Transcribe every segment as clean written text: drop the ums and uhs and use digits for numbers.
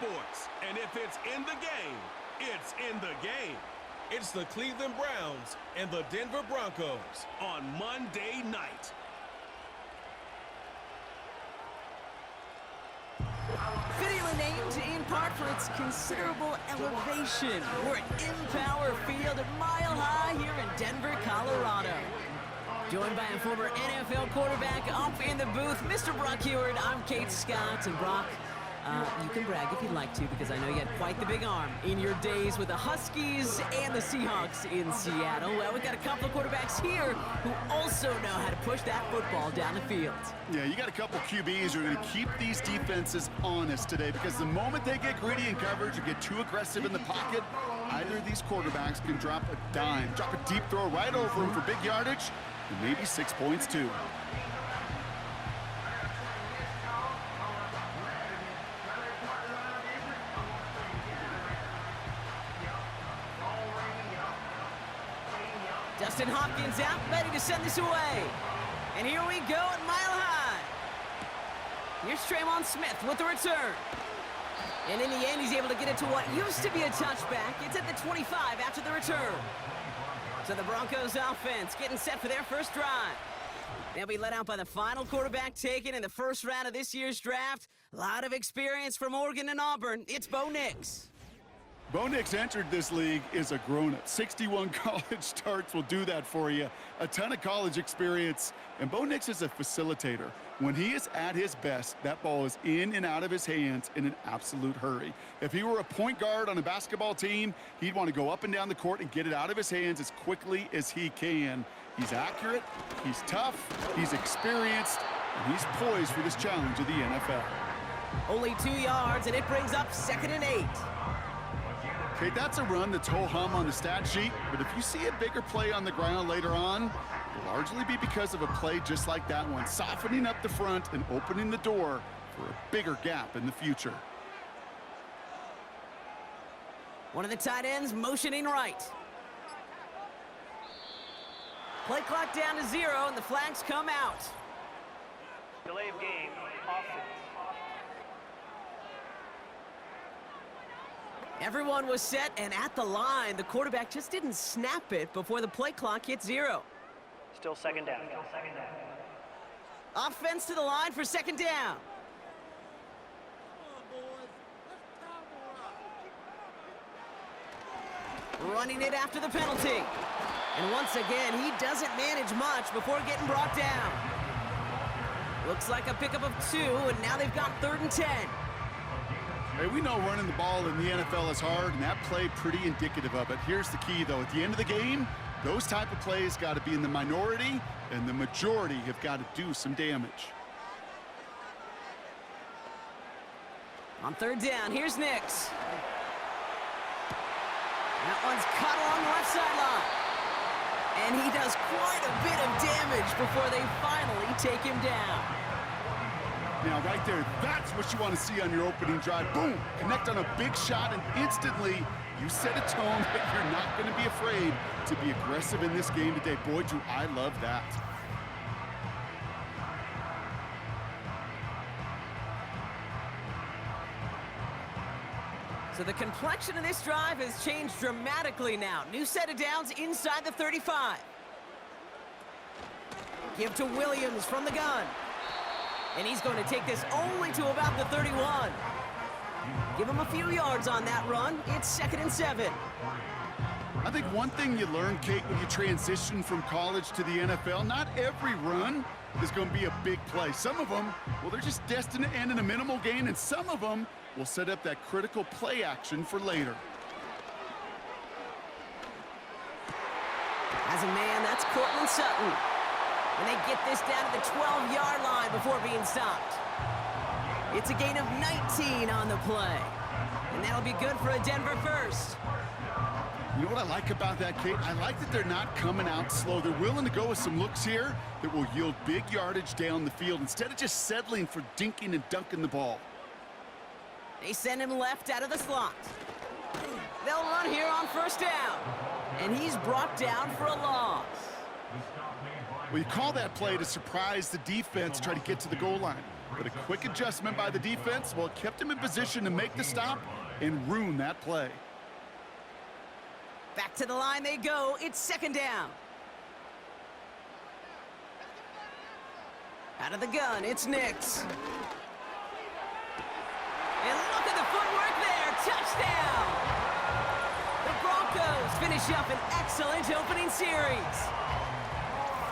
sports. And if it's in the game, it's in the game. It's the Cleveland Browns and the Denver Broncos on Monday night. Fittingly named in part for its considerable elevation. We're at Empower Field at Mile High here in Denver, Colorado. Joined by a former NFL quarterback up in the booth, Mr. Brock Heward. I'm Kate Scott, and Brock, you can brag if you'd like to, because I know you had quite the big arm in your days with the Huskies and the Seahawks in Seattle. Well, we've got a couple of quarterbacks here who also know how to push that football down the field. Yeah, you got a couple QBs who are going to keep these defenses honest today, because the moment they get greedy in coverage or get too aggressive in the pocket, either of these quarterbacks can drop a dime, drop a deep throw right over them for big yardage, and maybe 6 points too. Justin Hopkins out, ready to send this away. And here we go at Mile High. Here's Traymon Smith with the return. And in the end, he's able to get it to what used to be a touchback. It's at the 25 after the return. So the Broncos offense getting set for their first drive. They'll be led out by the final quarterback taken in the first round of this year's draft. A lot of experience from Oregon and Auburn. It's Bo Nix. Bo Nix entered this league as a grown-up. 61 college starts will do that for you. A ton of college experience. And Bo Nix is a facilitator. When he is at his best, that ball is in and out of his hands in an absolute hurry. If he were a point guard on a basketball team, he'd want to go up and down the court and get it out of his hands as quickly as he can. He's accurate, he's tough, he's experienced, and he's poised for this challenge of the NFL. Only 2 yards, and it brings up 2nd and 8. Okay, that's a run that's ho-hum on the stat sheet, but if you see a bigger play on the ground later on, it'll largely be because of a play just like that one, softening up the front and opening the door for a bigger gap in the future. One of the tight ends motioning right. Play clock down to 0, and the flags come out. Delay of game, offense. Everyone was set and at the line. The quarterback just didn't snap it before the play clock hit 0. Still second down. Offense to the line for 2nd down. Running it after the penalty. And once again, he doesn't manage much before getting brought down. Looks like a pickup of 2, and now they've got 3rd and 10. Hey, we know running the ball in the NFL is hard, and that play pretty indicative of it. Here's the key, though. At the end of the game, those type of plays got to be in the minority, and the majority have got to do some damage. On 3rd down, here's Nix. That one's caught along the left sideline. And he does quite a bit of damage before they finally take him down. Now, right there, that's what you want to see on your opening drive. Boom! Connect on a big shot, and instantly you set a tone that you're not going to be afraid to be aggressive in this game today. Boy, do I love that. So the complexion of this drive has changed dramatically now. New set of downs inside the 35. Give to Williams from the gun. And he's going to take this only to about the 31. Give him a few yards on that run. It's 2nd and 7. I think one thing you learn, Kate, when you transition from college to the NFL, not every run is going to be a big play. Some of them, well, they're just destined to end in a minimal gain, and some of them will set up that critical play action for later. As a man, that's Cortland Sutton. And they get this down to the 12-yard line before being stopped. It's a gain of 19 on the play. And that'll be good for a Denver first. You know what I like about that, Kate? I like that they're not coming out slow. They're willing to go with some looks here that will yield big yardage down the field instead of just settling for dinking and dunking the ball. They send him left out of the slot. They'll run here on 1st down. And he's brought down for a loss. Well, you call that play to surprise the defense, try to get to the goal line. But a quick adjustment by the defense, well, it kept him in position to make the stop and ruin that play. Back to the line they go. It's second down. Out of the gun, it's Nix. And look at the footwork there. Touchdown! The Broncos finish up an excellent opening series.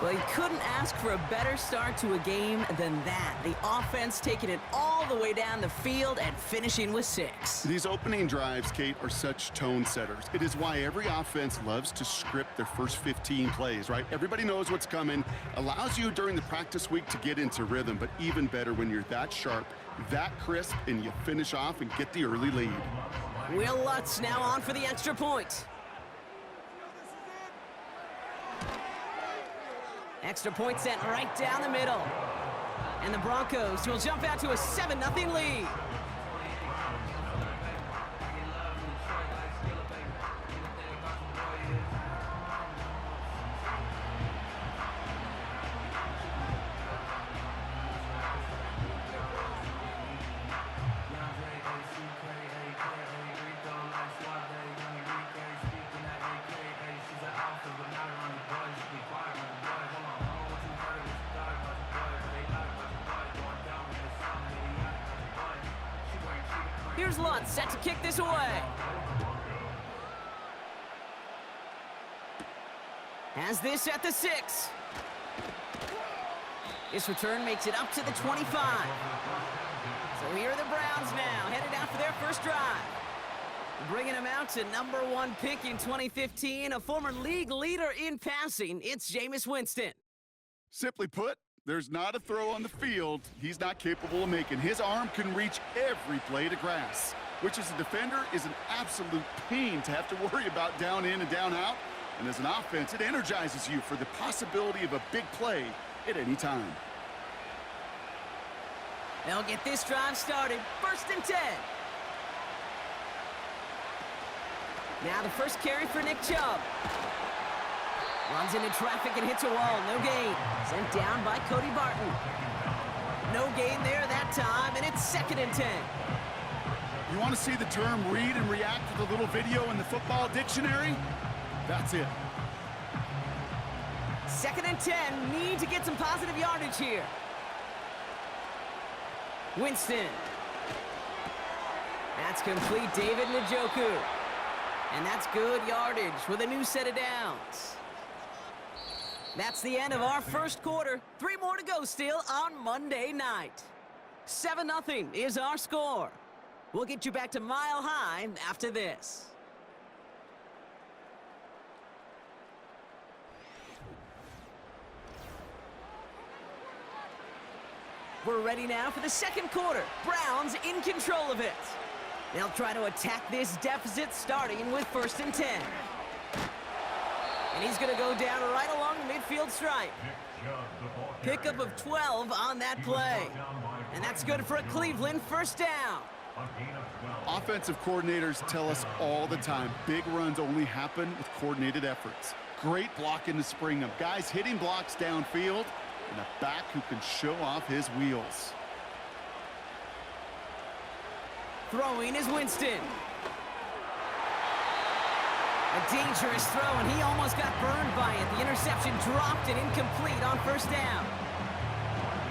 Well, you couldn't ask for a better start to a game than that. The offense taking it all the way down the field and finishing with 6. These opening drives, Kate, are such tone setters. It is why every offense loves to script their first 15 plays, right? Everybody knows what's coming. Allows you during the practice week to get into rhythm, but even better when you're that sharp, that crisp, and you finish off and get the early lead. Will Lutz now on for the extra point. Extra point sent right down the middle. And the Broncos will jump out to a 7-0 lead. Here's Lutz set to kick this away. Has this at the 6. This return makes it up to the 25. So here are the Browns now, headed out for their first drive. Bringing them out to #1 pick in 2015, a former league leader in passing. It's Jameis Winston. Simply put, there's not a throw on the field he's not capable of making. His arm can reach every blade of grass, which as a defender is an absolute pain to have to worry about down in and down out. And as an offense, it energizes you for the possibility of a big play at any time. They'll get this drive started. 1st and 10. Now the first carry for Nick Chubb. Runs into traffic and hits a wall. No gain. Sent down by Cody Barton. No gain there that time, and it's 2nd and 10. You want to see the term read and react with a little video in the football dictionary? That's it. 2nd and 10. Need to get some positive yardage here. Winston. That's complete. David Njoku. And that's good yardage with a new set of downs. That's the end of our first quarter. 3 more to go still on Monday night. 7-0 is our score. We'll get you back to Mile High after this. We're ready now for the second quarter. Browns in control of it. They'll try to attack this deficit starting with 1st and 10. And he's going to go down right along the midfield stripe. Pickup of 12 on that play. And that's good for a Cleveland first down. Offensive coordinators tell us all the time, big runs only happen with coordinated efforts. Great blocking to spring them. Guys hitting blocks downfield, and a back who can show off his wheels. Throwing is Winston. A dangerous throw, and he almost got burned by it. The interception dropped and incomplete on 1st down.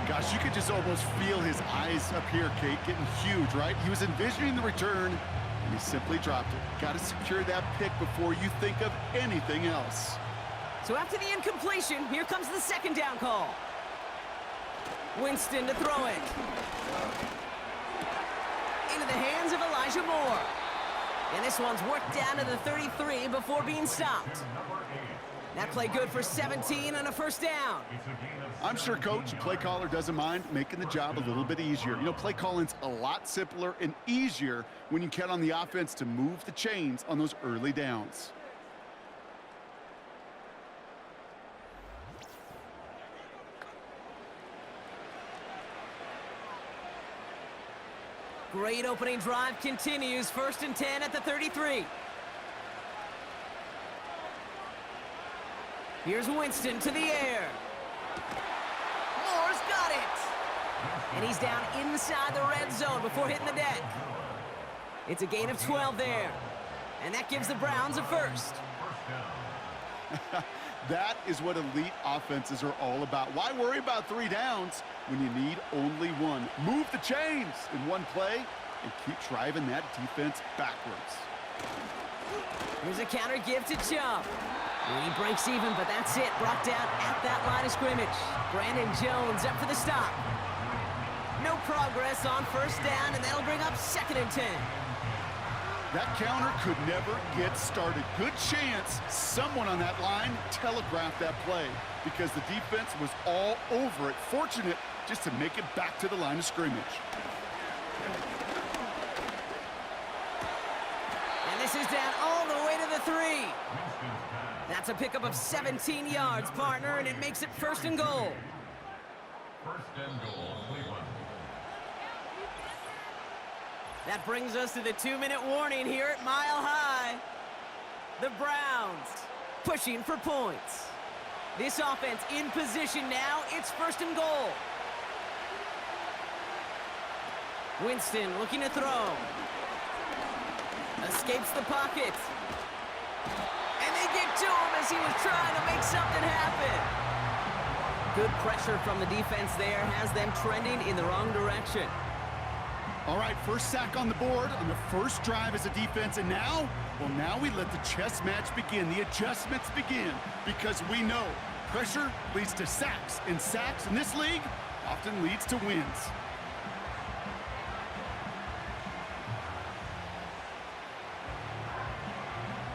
Gosh, you could just almost feel his eyes up here, Kate, getting huge, right? He was envisioning the return, and he simply dropped it. Got to secure that pick before you think of anything else. So after the incompletion, here comes the 2nd down call. Winston to throw it. Into the hands of Elijah Moore. And this one's worked down to the 33 before being stopped. That play good for 17 and a 1st down. I'm sure Coach, play caller, doesn't mind making the job a little bit easier. You know, play calling's a lot simpler and easier when you count on the offense to move the chains on those early downs. Great opening drive continues. 1st and 10 at the 33. Here's Winston to the air. Moore's got it. And he's down inside the red zone before hitting the deck. It's a gain of 12 there. And that gives the Browns a first. That is what elite offenses are all about. Why worry about 3 downs when you need only 1? Move the chains in one play and keep driving that defense backwards. Here's a counter give to Chubb. And he breaks even, but that's it. Brought down at that line of scrimmage. Brandon Jones up for the stop. No progress on first down, and that'll bring up 2nd and 10. That counter could never get started. Good chance someone on that line telegraphed that play because the defense was all over it. Fortunate just to make it back to the line of scrimmage. And this is down all the way to the 3. That's a pickup of 17 yards, partner, and it makes it 1st and goal. 1st and goal, Cleveland. That brings us to the 2-minute warning here at Mile High. The Browns pushing for points. This offense in position now. It's 1st and goal. Winston looking to throw. Escapes the pocket. And they get to him as he was trying to make something happen. Good pressure from the defense there has them trending in the wrong direction. All right, first sack on the board on the first drive as a defense, and now we let the chess match begin, the adjustments begin, because we know pressure leads to sacks, and sacks in this league often leads to wins.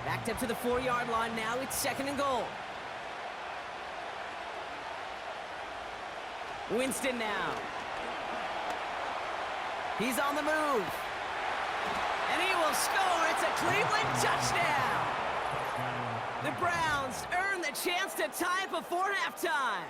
Backed up to the 4-yard line now, it's 2nd and goal. Winston now. He's on the move. And he will score. It's a Cleveland touchdown. The Browns earn the chance to tie before halftime.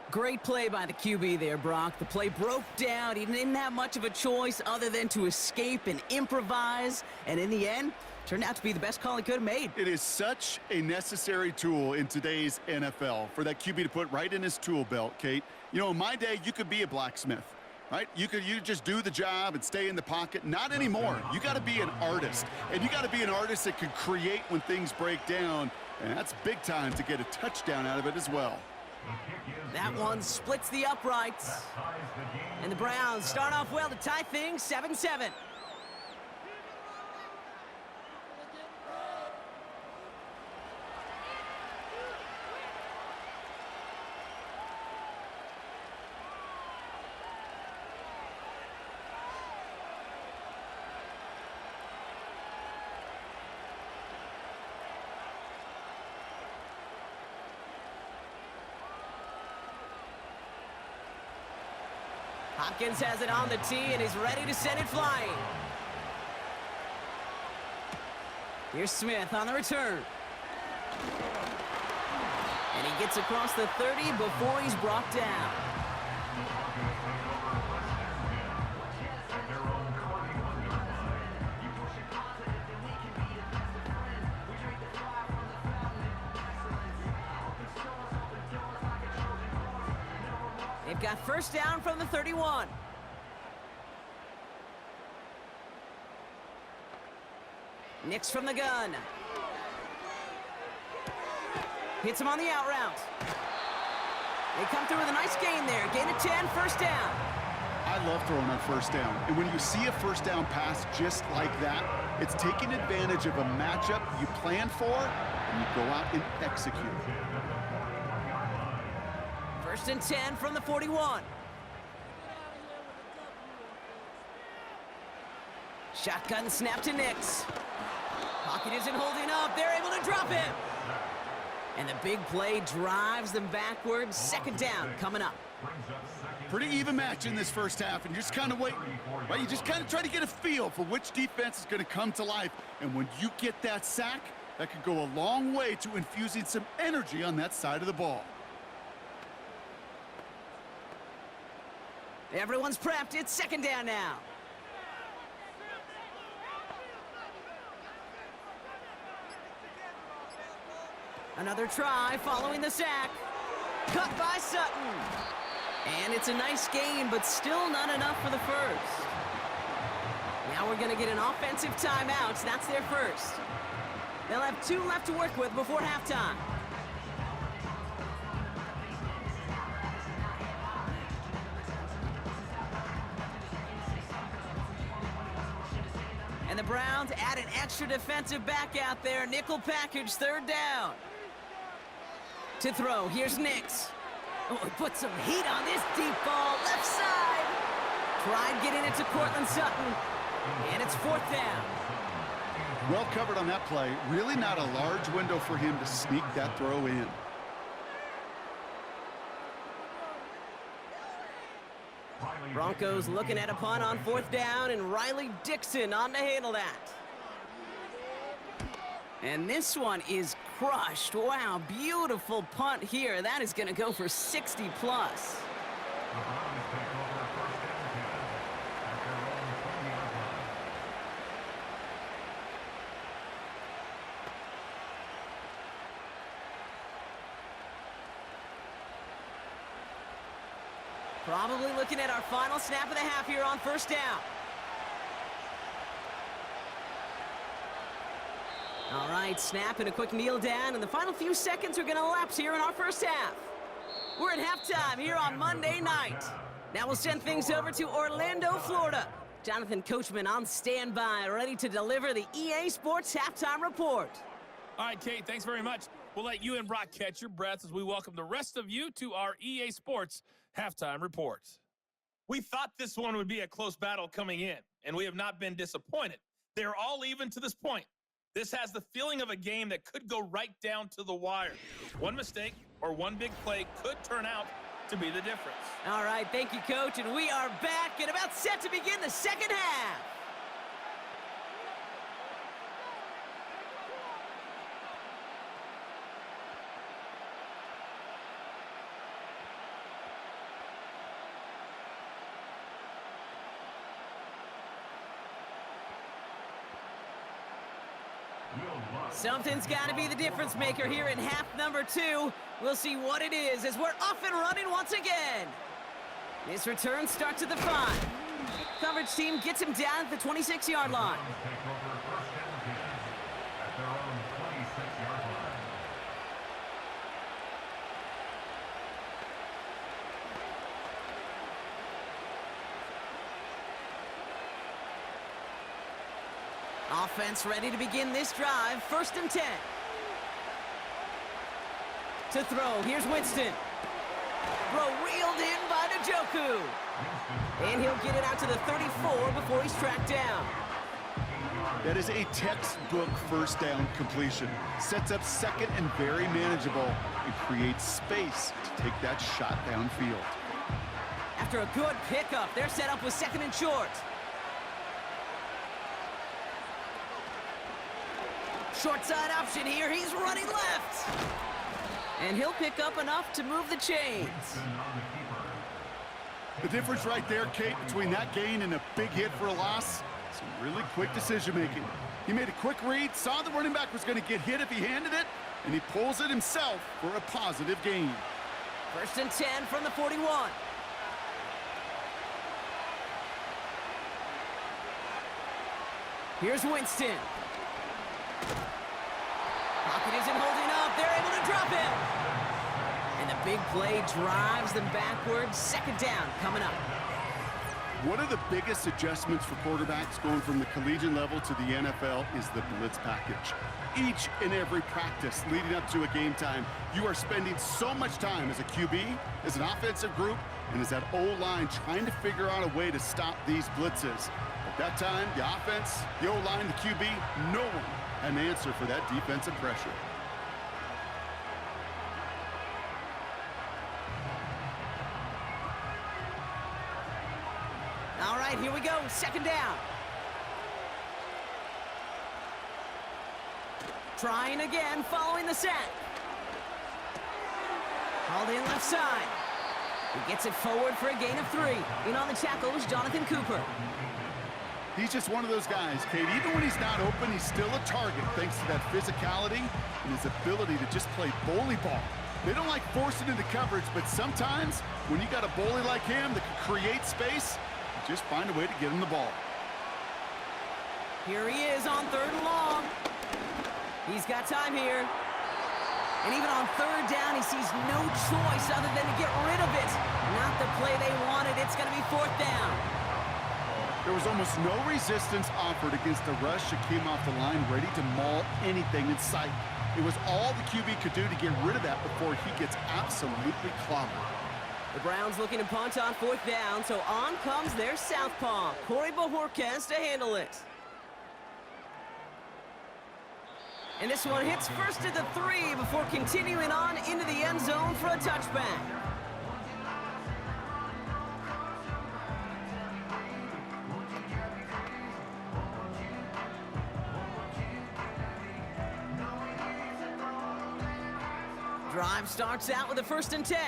Great play by the QB there, Brock. The play broke down. He didn't have much of a choice other than to escape and improvise. And in the end, turned out to be the best call he could have made. It is such a necessary tool in today's NFL for that QB to put right in his tool belt, Kate. You know, in my day, you could be a blacksmith. Right? You just do the job and stay in the pocket. Not anymore. You got to be an artist. And you got to be an artist that can create when things break down. And that's big time to get a touchdown out of it as well. That one splits the uprights. And the Browns start off well to tie things 7-7. Hopkins has it on the tee and is ready to send it flying. Here's Smith on the return. And he gets across the 30 before he's brought down. They've got first down from the 31. Nix from the gun. Hits him on the out route. They come through with a nice gain there. Gain of 10, first down. I love throwing on first down. And when you see a first down pass just like that, it's taking advantage of a matchup you plan for, and you go out and execute. First and 10 from the 41. Shotgun snap to Nix. Pocket isn't holding up. They're able to drop him. And the big play drives them backwards. Second down coming up. Pretty even match in this first half, and you're just kind of waiting. Right? You just kind of try to get a feel for which defense is going to come to life. And when you get that sack, that could go a long way to infusing some energy on that side of the ball. Everyone's prepped. It's second down now. Another try following the sack. Cut by Sutton. And it's a nice gain, but still not enough for the first. Now we're going to get an offensive timeout. That's their first. They'll have 2 left to work with before halftime. And the Browns add an extra defensive back out there. Nickel package, 3rd down. To throw, here's Nix. Oh, he put some heat on this deep ball, left side. Tried getting it to Cortland Sutton, and it's 4th down. Well covered on that play. Really not a large window for him to sneak that throw in. Broncos looking at a punt on 4th down, and Riley Dixon on to handle that. And this one is crushed. Wow, beautiful punt here. That is going to go for 60 plus. Probably looking at our final snap of the half here on 1st down. All right, snap and a quick kneel down, and the final few seconds are going to lapse here in our 1st half. We're at halftime here on Monday night. Now we'll send things over to Orlando, Florida. Jonathan Coachman on standby, ready to deliver the EA Sports Halftime Report. All right, Kate, thanks very much. We'll let you and Brock catch your breaths as we welcome the rest of you to our EA Sports Halftime Report. We thought this one would be a close battle coming in, and we have not been disappointed. They're all even to this point. This has the feeling of a game that could go right down to the wire. One mistake or one big play could turn out to be the difference. All right, thank you, Coach, and we are back and about set to begin the 2nd half. Something's got to be the difference maker here in half number 2. We'll see what it is as we're off and running once again. This return starts at the 5. Coverage team gets him down at the 26-yard line. Offense ready to begin this drive. 1st and 10. To throw, here's Winston. Throw reeled in by Njoku. And he'll get it out to the 34 before he's tracked down. That is a textbook 1st down completion. Sets up 2nd and very manageable and creates space to take that shot downfield. After a good pickup, they're set up with 2nd and short. Short side option here. He's running left. And he'll pick up enough to move the chains. The difference right there, Kate, between that gain and a big hit for a loss, some really quick decision-making. He made a quick read, saw the running back was going to get hit if he handed it, and he pulls it himself for a positive gain. 1st and 10 from the 41. Here's Winston. Pocket isn't holding up. They're able to drop him. And the big play drives them backwards. 2nd down coming up. One of the biggest adjustments for quarterbacks going from the collegiate level to the NFL is the blitz package. Each and every practice leading up to a game time, you are spending so much time as a QB, as an offensive group, and as that O-line trying to figure out a way to stop these blitzes. At that time, the offense, the O-line, the QB, no one had an answer for that defensive pressure. All right, here we go. 2nd down. Trying again, following the sack. Hauled in left side. He gets it forward for a gain of 3. In on the tackle is Jonathan Cooper. He's just one of those guys, Kate. Even when he's not open, he's still a target thanks to that physicality and his ability to just play bully ball. They don't like forcing into coverage, but sometimes when you got a bully like him that can create space, just find a way to get him the ball. Here he is on 3rd and long. He's got time here. And even on 3rd down, he sees no choice other than to get rid of it. Not the play they wanted. It's going to be 4th down. There was almost no resistance offered against the rush that came off the line ready to maul anything in sight. It was all the QB could do to get rid of that before he gets absolutely clobbered. The Browns looking to punt on 4th down, so on comes their southpaw, Corey Bojorquez, to handle it. And this one hits first at the 3 before continuing on into the end zone for a touchback. Drive starts out with a 1st and 10.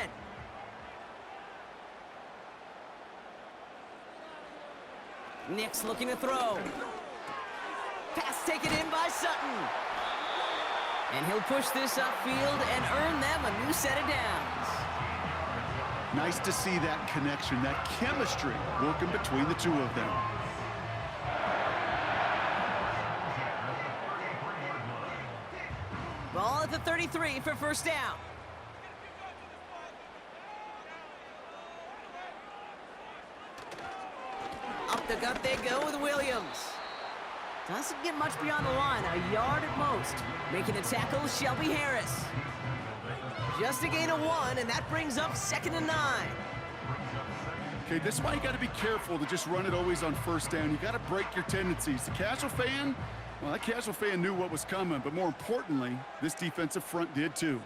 Nick's looking to throw. Pass taken in by Sutton. And he'll push this upfield and earn them a new set of downs. Nice to see that connection, that chemistry working between the two of them. Ball at the 33 for 1st down. Up the gut they go with Williams. Doesn't get much beyond the line, a yard at most. Making the tackle, Shelby Harris. Just a gain of 1, and that brings up 2nd and 9. Okay, this is why you got to be careful to just run it always on 1st down. You got to break your tendencies. The casual fan, well, that casual fan knew what was coming, but more importantly, this defensive front did too.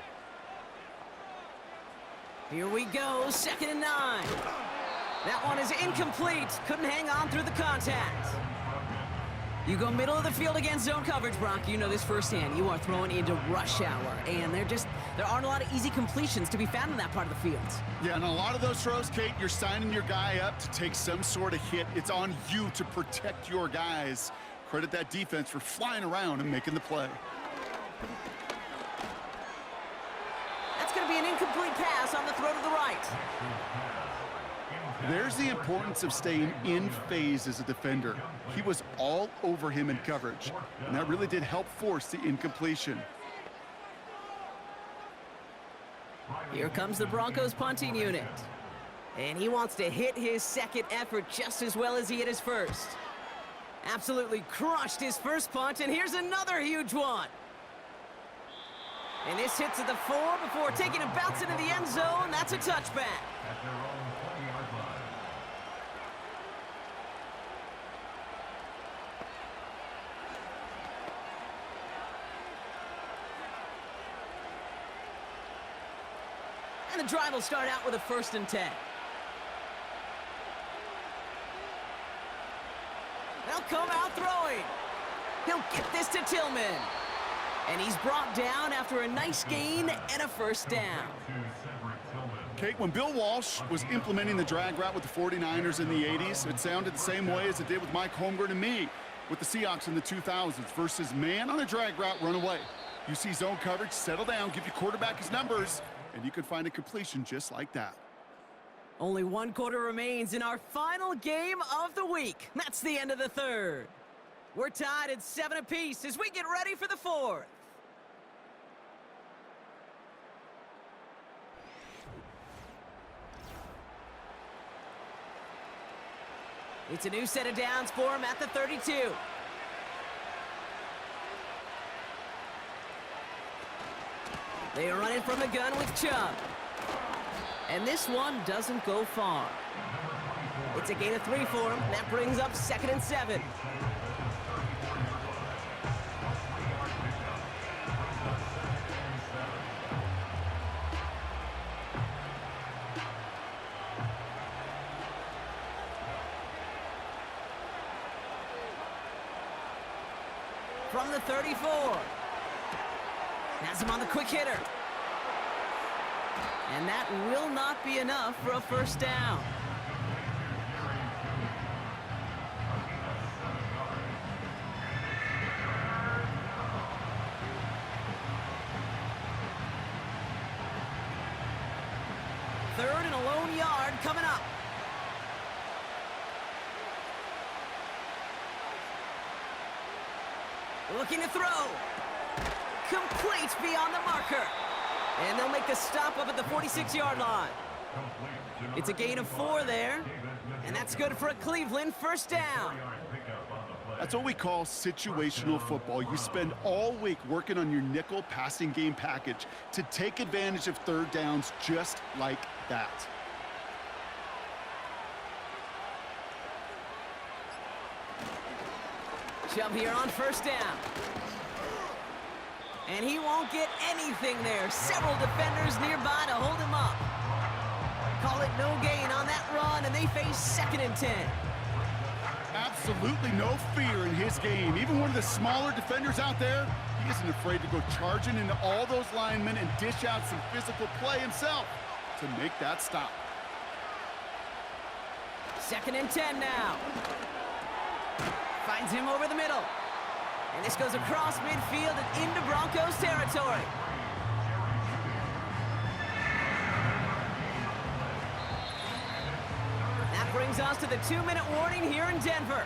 Here we go, 2nd and 9. That one is incomplete. Couldn't hang on through the contact. You go middle of the field against zone coverage, Brock. You know this firsthand. You are throwing into rush hour, and there aren't a lot of easy completions to be found in that part of the field. Yeah, and a lot of those throws, Kate, you're signing your guy up to take some sort of hit. It's on you to protect your guys. Credit that defense for flying around and making the play. That's going to be an incomplete pass on the throw to the right. There's the importance of staying in phase as a defender. He was all over him in coverage, and that really did help force the incompletion. Here comes the Broncos punting unit. And he wants to hit his 2nd effort just as well as he hit his 1st. Absolutely crushed his 1st punt, and here's another huge one. And this hits at the 4 before taking a bounce into the end zone. That's a touchback. And the drive will start out with a 1st and 10. They'll come out throwing. He'll get this to Tillman. And he's brought down after a nice gain and a 1st down. Kate, when Bill Walsh was implementing the drag route with the 49ers in the 80s, it sounded the same way as it did with Mike Holmgren and me with the Seahawks in the 2000s versus man on a drag route, run away. You see zone coverage, settle down, give your quarterback his numbers, and you could find a completion just like that. Only 1 quarter remains in our final game of the week. That's the end of the 3rd. We're tied at 7 apiece as we get ready for the 4th. It's a new set of downs for him at the 32. They run it from the gun with Chubb. And this one doesn't go far. It's a gain of 3 for him. That brings up 2nd and 7. From the 34. Has him on the quick hitter. And that will not be enough for a 1st down. coming up. Looking to throw. Complete beyond the marker. And they'll make the stop up at the 46-yard line. It's a gain of 4 there. And that's good for a Cleveland first down. That's what we call situational football. You spend all week working on your nickel passing game package to take advantage of third downs just like that. Chubb here on first down. And he won't get anything there. Several defenders nearby to hold him up. Call it no gain on that run, and they face 2nd and 10. Absolutely no fear in his game. Even one of the smaller defenders out there, he isn't afraid to go charging into all those linemen and dish out some physical play himself to make that stop. 2nd and 10 now. Finds him over the middle. And this goes across midfield and into Broncos territory. That brings us to the 2-minute warning here in Denver.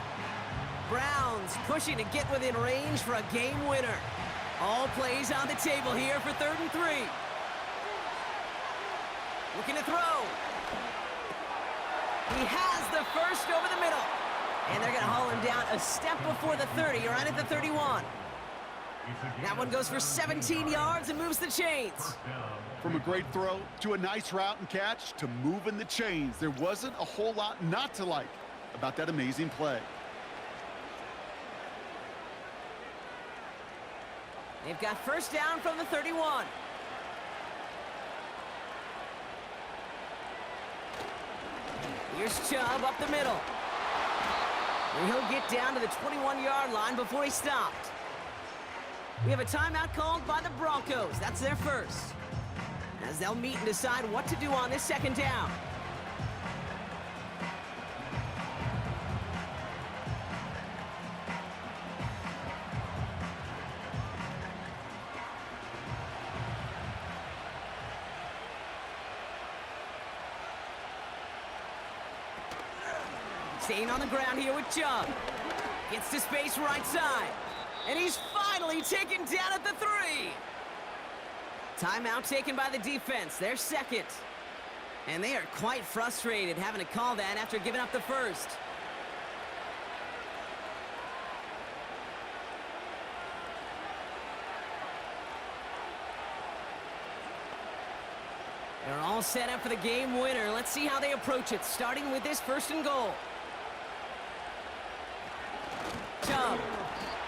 Browns pushing to get within range for a game winner. All plays on the table here for 3rd and 3. Looking to throw. He has the first over the middle. And they're going to haul him down a step before the 30, right at the 31. That one goes for 17 yards and moves the chains. From a great throw to a nice route and catch to moving the chains, there wasn't a whole lot not to like about that amazing play. They've got first down from the 31. Here's Chubb up the middle. And he'll get down to the 21-yard line before he stopped. We have a timeout called by the Broncos. That's their first. As they'll meet and decide what to do on this 2nd down. Staying on the ground here with Chubb. Gets to space right side. And he's finally taken down at the 3. Timeout taken by the defense. Their 2nd. And they are quite frustrated having to call that after giving up the first. They're all set up for the game winner. Let's see how they approach it, starting with this 1st and goal. Chubb.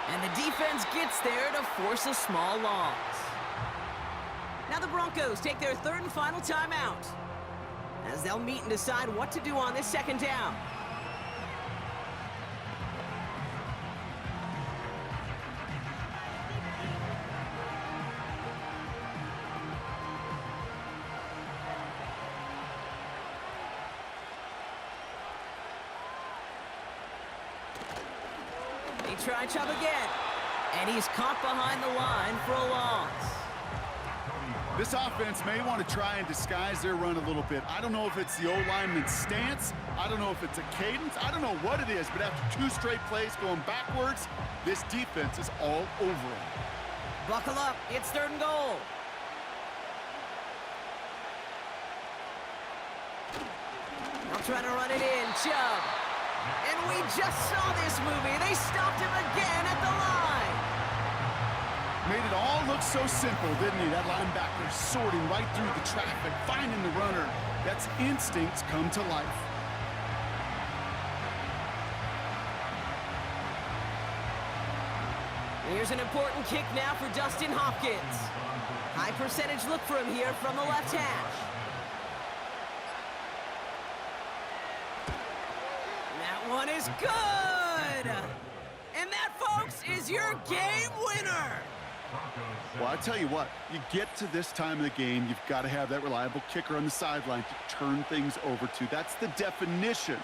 And the defense gets there to force a small loss. Now the Broncos take their 3rd and final timeout, as they'll meet and decide what to do on this 2nd down. Try Chubb again. And he's caught behind the line for a loss. This offense may want to try and disguise their run a little bit. I don't know if it's the O-lineman's stance. I don't know if it's a cadence. I don't know what it is, but after 2 straight plays going backwards, this defense is all over him. Buckle up. It's 3rd and goal. I'll try to run it in. Chubb. And we just saw this movie. They stopped him again at the line. Made it all look so simple, didn't he? That linebacker sorting right through the traffic, finding the runner. That's instincts come to life. Here's an important kick now for Dustin Hopkins. High percentage look for him here from the left hash. One is good! And that, folks, is your game winner! Well, I tell you what, you get to this time of the game, you've got to have that reliable kicker on the sideline to turn things over to. That's the definition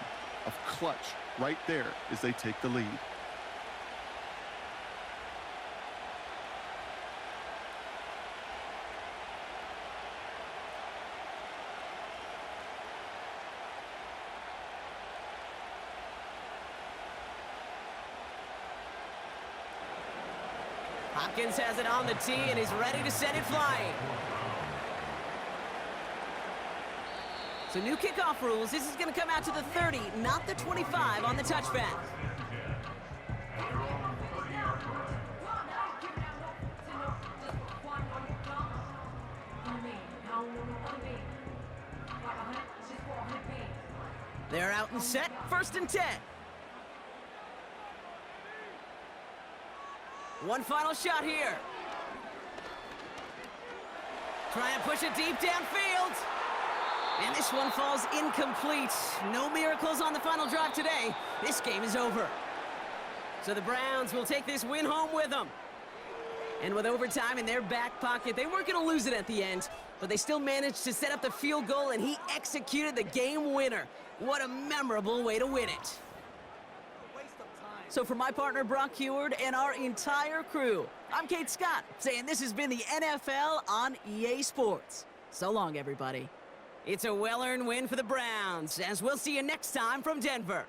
of clutch right there as they take the lead. Hopkins has it on the tee and is ready to send it flying. So new kickoff rules. This is going to come out to the 30, not the 25 on the touchback. They're out and set, 1st and 10. One final shot here. Try and push it deep downfield. And this one falls incomplete. No miracles on the final drive today. This game is over. So the Browns will take this win home with them. And with overtime in their back pocket, they weren't going to lose it at the end, but they still managed to set up the field goal, and he executed the game winner. What a memorable way to win it. So for my partner, Brock Heward, and our entire crew, I'm Kate Scott, saying this has been the NFL on EA Sports. So long, everybody. It's a well-earned win for the Browns, as we'll see you next time from Denver.